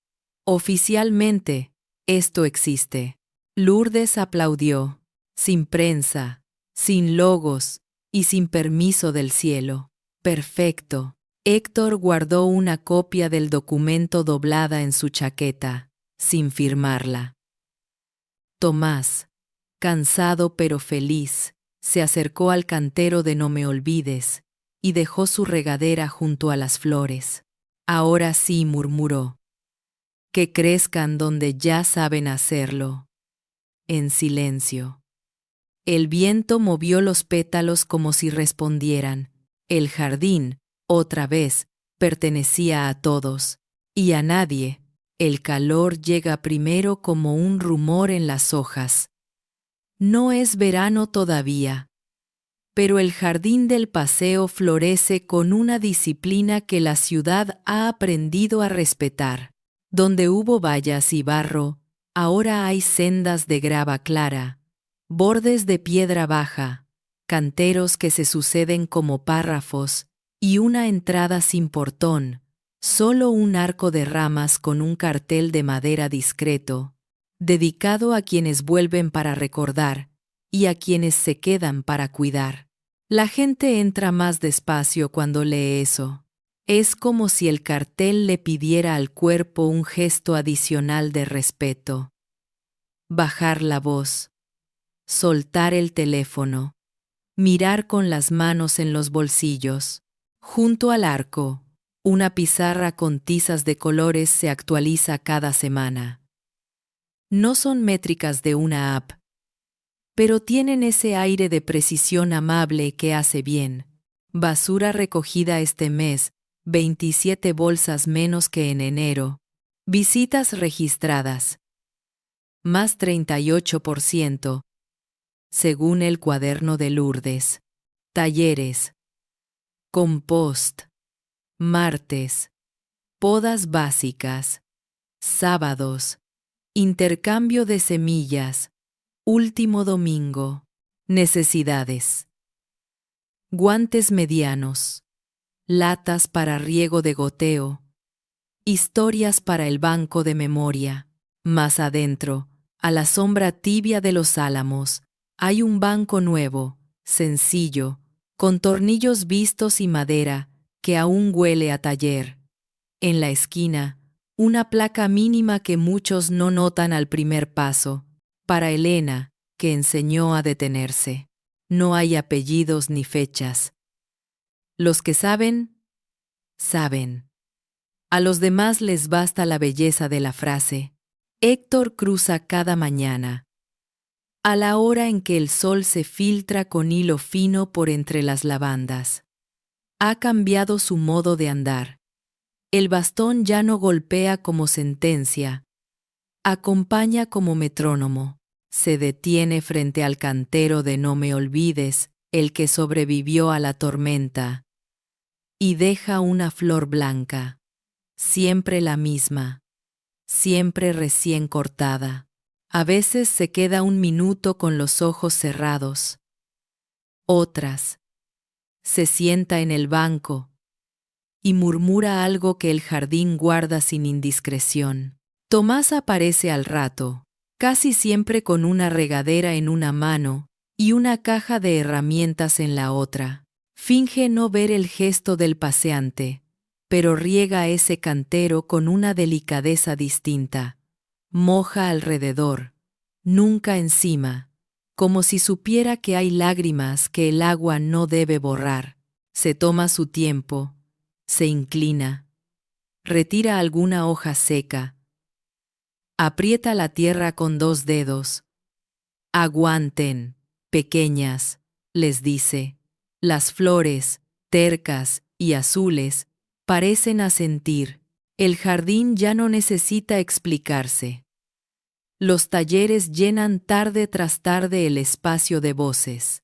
Oficialmente, esto existe. Lourdes aplaudió, sin prensa, sin logos y sin permiso del cielo. Perfecto. Héctor guardó una copia del documento doblada en su chaqueta, sin firmarla. Tomás, cansado pero feliz, se acercó al cantero de No me olvides y dejó su regadera junto a las flores. Ahora sí, murmuró. Que crezcan donde ya saben hacerlo. En silencio. El viento movió los pétalos como si respondieran. El jardín, otra vez, pertenecía a todos, y a nadie. El calor llega primero como un rumor en las hojas. No es verano todavía, pero el jardín del paseo florece con una disciplina que la ciudad ha aprendido a respetar. Donde hubo vallas y barro, ahora hay sendas de grava clara, bordes de piedra baja, canteros que se suceden como párrafos, y una entrada sin portón, solo un arco de ramas con un cartel de madera discreto, dedicado a quienes vuelven para recordar y a quienes se quedan para cuidar. La gente entra más despacio cuando lee eso. Es como si el cartel le pidiera al cuerpo un gesto adicional de respeto. Bajar la voz, soltar el teléfono, mirar con las manos en los bolsillos. Junto al arco, una pizarra con tizas de colores se actualiza cada semana. No son métricas de una app, pero tienen ese aire de precisión amable que hace bien. Basura recogida este mes, 27 bolsas menos que en enero. Visitas registradas, más 38%, según el cuaderno de Lourdes. Talleres, compost, martes, podas básicas, sábados, intercambio de semillas, último domingo, necesidades. Guantes medianos, latas para riego de goteo, historias para el banco de memoria. Más adentro, a la sombra tibia de los álamos, hay un banco nuevo, sencillo, con tornillos vistos y madera, que aún huele a taller. En la esquina, una placa mínima que muchos no notan al primer paso, para Elena, que enseñó a detenerse. No hay apellidos ni fechas. Los que saben, saben. A los demás les basta la belleza de la frase. Héctor cruza cada mañana, a la hora en que el sol se filtra con hilo fino por entre las lavandas. Ha cambiado su modo de andar. El bastón ya no golpea como sentencia, acompaña como metrónomo. Se detiene frente al cantero de No me olvides, el que sobrevivió a la tormenta, y deja una flor blanca, siempre la misma, siempre recién cortada. A veces se queda un minuto con los ojos cerrados. Otras, se sienta en el banco y murmura algo que el jardín guarda sin indiscreción. Tomás aparece al rato, casi siempre con una regadera en una mano y una caja de herramientas en la otra. Finge no ver el gesto del paseante, pero riega a ese cantero con una delicadeza distinta. moja alrededor, nunca encima, como si supiera que hay lágrimas que el agua no debe borrar. Se toma su tiempo, se inclina, retira alguna hoja seca, aprieta la tierra con 2 dedos. Aguanten, pequeñas, les dice. Las flores, tercas y azules, parecen asentir. El jardín ya no necesita explicarse. Los talleres llenan tarde tras tarde el espacio de voces.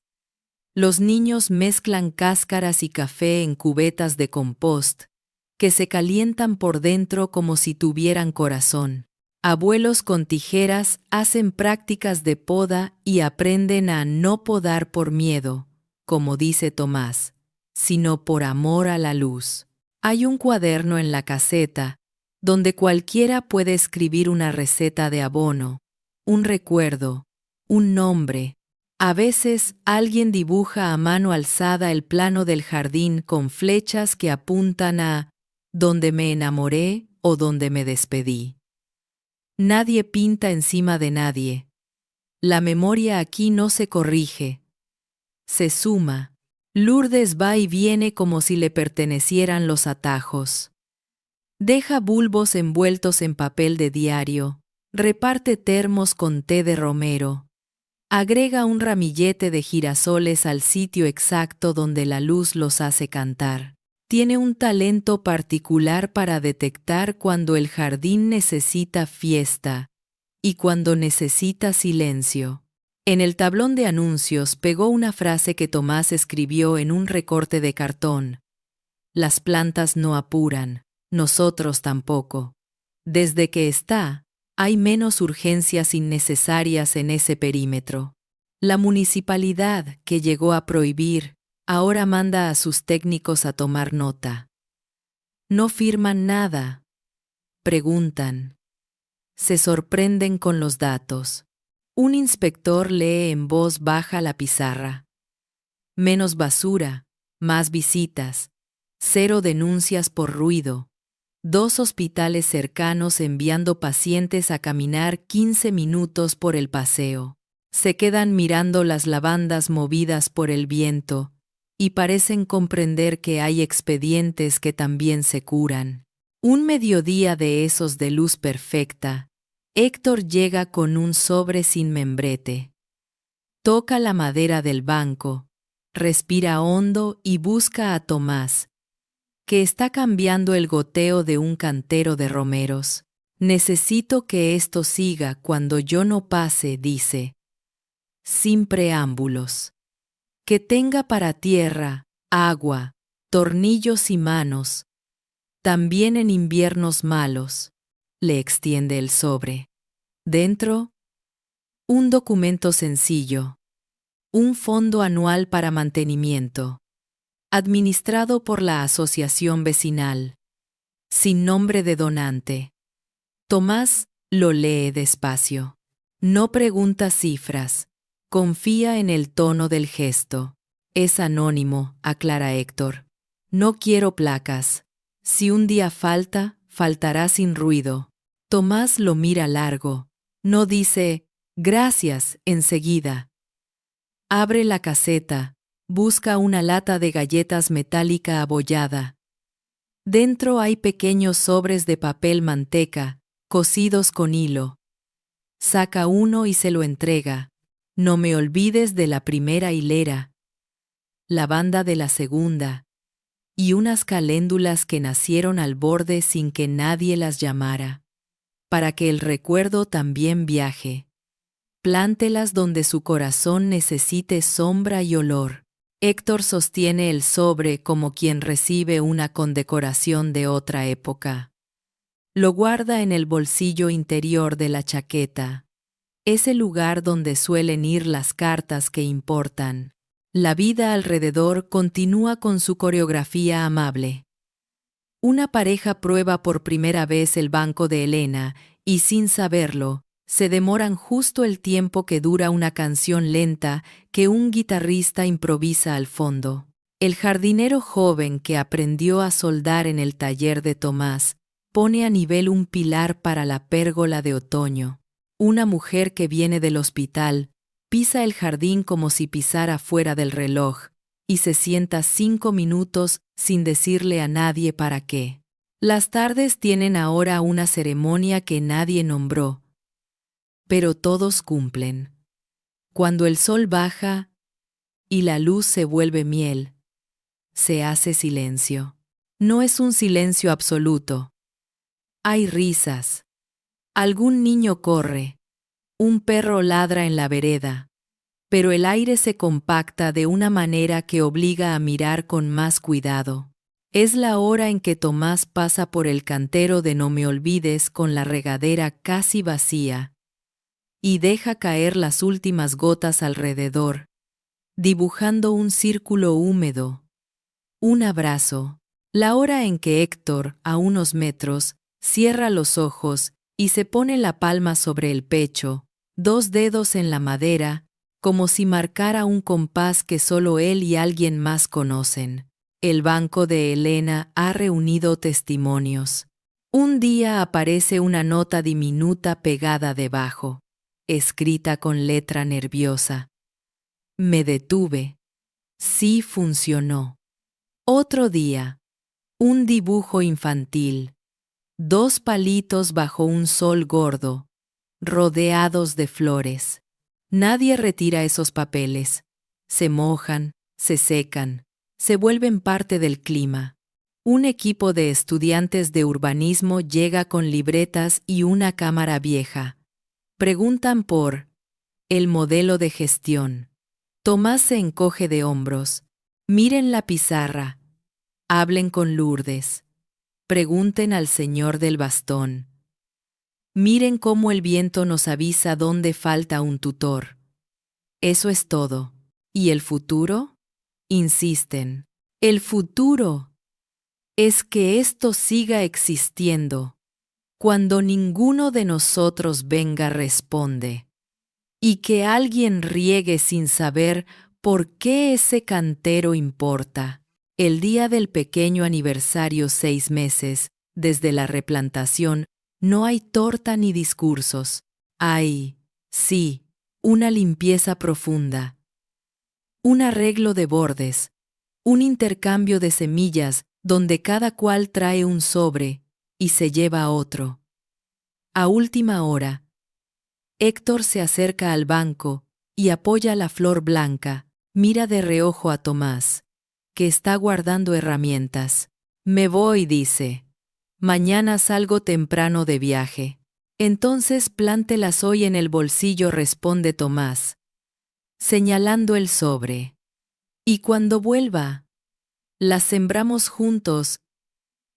Los niños mezclan cáscaras y café en cubetas de compost, que se calientan por dentro como si tuvieran corazón. Abuelos con tijeras hacen prácticas de poda y aprenden a no podar por miedo, como dice Tomás, sino por amor a la luz. Hay un cuaderno en la caseta, donde cualquiera puede escribir una receta de abono, un recuerdo, un nombre. A veces alguien dibuja a mano alzada el plano del jardín con flechas que apuntan a donde me enamoré o donde me despedí. Nadie pinta encima de nadie. La memoria aquí no se corrige. Se suma. Lourdes va y viene como si le pertenecieran los atajos. Deja bulbos envueltos en papel de diario. Reparte termos con té de romero. Agrega un ramillete de girasoles al sitio exacto donde la luz los hace cantar. Tiene un talento particular para detectar cuando el jardín necesita fiesta y cuando necesita silencio. En el tablón de anuncios pegó una frase que Tomás escribió en un recorte de cartón. Las plantas no apuran, nosotros tampoco. Desde que está, hay menos urgencias innecesarias en ese perímetro. La municipalidad, que llegó a prohibir, ahora manda a sus técnicos a tomar nota. No firman nada. Preguntan. Se sorprenden con los datos. Un inspector lee en voz baja la pizarra. Menos basura, más visitas, 0 denuncias por ruido. 2 hospitales cercanos enviando pacientes a caminar 15 minutos por el paseo. Se quedan mirando las lavandas movidas por el viento y parecen comprender que hay expedientes que también se curan. Un mediodía de esos de luz perfecta, Héctor llega con un sobre sin membrete. Toca la madera del banco, respira hondo y busca a Tomás, que está cambiando el goteo de un cantero de romeros. Necesito que esto siga cuando yo no pase, dice. Sin preámbulos. Que tenga para tierra, agua, tornillos y manos. También en inviernos malos. Le extiende el sobre. Dentro, un documento sencillo. Un fondo anual para mantenimiento. Administrado por la asociación vecinal. Sin nombre de donante. Tomás lo lee despacio. No pregunta cifras. Confía en el tono del gesto. Es anónimo, aclara Héctor. No quiero placas. Si un día falta, faltará sin ruido. Tomás lo mira largo. No dice, gracias, enseguida. Abre la caseta. Busca una lata de galletas metálica abollada. Dentro hay pequeños sobres de papel manteca, cosidos con hilo. Saca uno y se lo entrega. No me olvides de la primera hilera. La banda de la segunda. Y unas caléndulas que nacieron al borde sin que nadie las llamara. Para que el recuerdo también viaje. Plántelas donde su corazón necesite sombra y olor. Héctor sostiene el sobre como quien recibe una condecoración de otra época. Lo guarda en el bolsillo interior de la chaqueta. Es el lugar donde suelen ir las cartas que importan. La vida alrededor continúa con su coreografía amable. Una pareja prueba por primera vez el banco de Elena y, sin saberlo, se demoran justo el tiempo que dura una canción lenta que un guitarrista improvisa al fondo. El jardinero joven que aprendió a soldar en el taller de Tomás Pone a nivel un pilar para la pérgola de otoño. Una mujer que viene del hospital pisa el jardín como si pisara fuera del reloj y se sienta 5 minutos sin decirle a nadie para qué. Las tardes tienen ahora una ceremonia que nadie nombró, pero todos cumplen. Cuando el sol baja y la luz se vuelve miel, se hace silencio. No es un silencio absoluto. Hay risas. Algún niño corre. Un perro ladra en la vereda. Pero el aire se compacta de una manera que obliga a mirar con más cuidado. Es la hora en que Tomás pasa por el cantero de No me olvides con la regadera casi vacía y deja caer las últimas gotas alrededor, dibujando un círculo húmedo. Un abrazo. La hora en que Héctor, a unos metros, cierra los ojos y se pone la palma sobre el pecho, 2 dedos en la madera, como si marcara un compás que solo él y alguien más conocen. El banco de Elena ha reunido testimonios. Un día aparece una nota diminuta pegada debajo, escrita con letra nerviosa. Me detuve. Sí funcionó. Otro día, un dibujo infantil. 2 palitos bajo un sol gordo, rodeados de flores. Nadie retira esos papeles. Se mojan, se secan, se vuelven parte del clima. Un equipo de estudiantes de urbanismo llega con libretas y una cámara vieja. Preguntan por el modelo de gestión. Tomás se encoge de hombros. Miren la pizarra. Hablen con Lourdes. Pregunten al señor del bastón. Miren cómo el viento nos avisa dónde falta un tutor. Eso es todo. ¿Y el futuro? Insisten. El futuro es que esto siga existiendo. Cuando ninguno de nosotros venga responde. Y que alguien riegue sin saber por qué ese cantero importa. El día del pequeño aniversario 6 meses, desde la replantación, no hay torta ni discursos. Hay, sí, una limpieza profunda. Un arreglo de bordes. Un intercambio de semillas donde cada cual trae un sobre y se lleva otro. A última hora, Héctor se acerca al banco y apoya la flor blanca, mira de reojo a Tomás, que está guardando herramientas. Me voy, dice. Mañana salgo temprano de viaje. Entonces plántelas hoy en el bolsillo, responde Tomás, señalando el sobre. Y cuando vuelva, las sembramos juntos,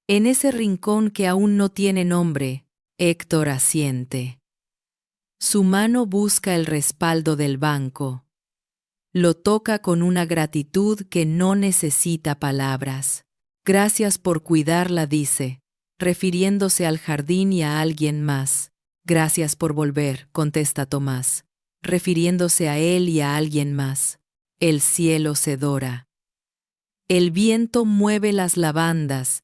en ese rincón que aún no tiene nombre. Héctor asiente. Su mano busca el respaldo del banco. Lo toca con una gratitud que no necesita palabras. Gracias por cuidarla, dice, refiriéndose al jardín y a alguien más. Gracias por volver, contesta Tomás, refiriéndose a él y a alguien más. El cielo se dora. El viento mueve las lavandas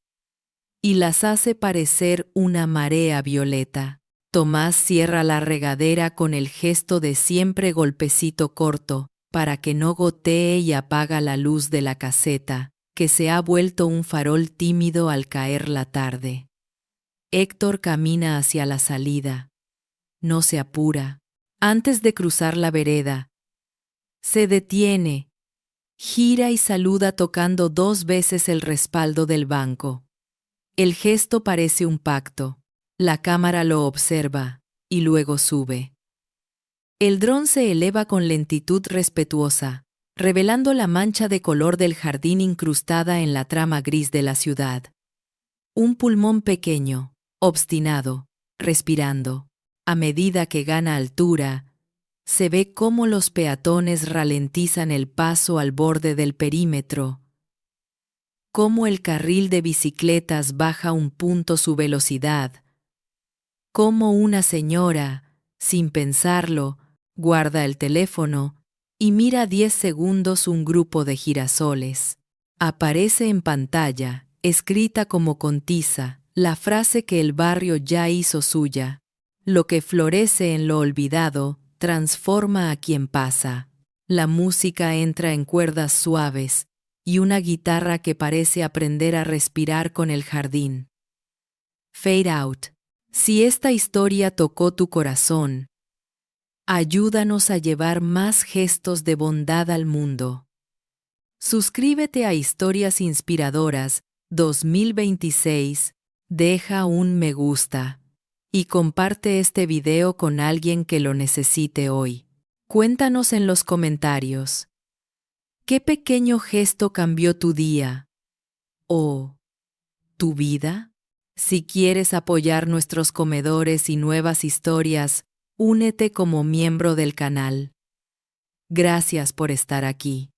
y las hace parecer una marea violeta. Tomás cierra la regadera con el gesto de siempre golpecito corto, para que no gotee, y apaga la luz de la caseta, que se ha vuelto un farol tímido al caer la tarde. Héctor camina hacia la salida. No se apura. Antes de cruzar la vereda, se detiene, gira y saluda tocando 2 veces el respaldo del banco. El gesto parece un pacto. La cámara lo observa y luego sube. El dron se eleva con lentitud respetuosa, revelando la mancha de color del jardín incrustada en la trama gris de la ciudad. Un pulmón pequeño, obstinado, respirando. A medida que gana altura, se ve cómo los peatones ralentizan el paso al borde del perímetro, cómo el carril de bicicletas baja un punto su velocidad, cómo una señora, sin pensarlo, guarda el teléfono y mira 10 segundos un grupo de girasoles. Aparece en pantalla, escrita como con tiza, La frase que el barrio ya hizo suya. Lo que florece en lo olvidado, transforma a quien pasa. La música entra en cuerdas suaves, y una guitarra que parece aprender a respirar con el jardín. Fade out. Si esta historia tocó tu corazón, ayúdanos a llevar más gestos de bondad al mundo. Suscríbete a Historias Inspiradoras 2026, deja un me gusta y comparte este video con alguien que lo necesite hoy. Cuéntanos en los comentarios. ¿Qué pequeño gesto cambió tu día? ¿O tu vida? Si quieres apoyar nuestros comedores y nuevas historias, únete como miembro del canal. Gracias por estar aquí.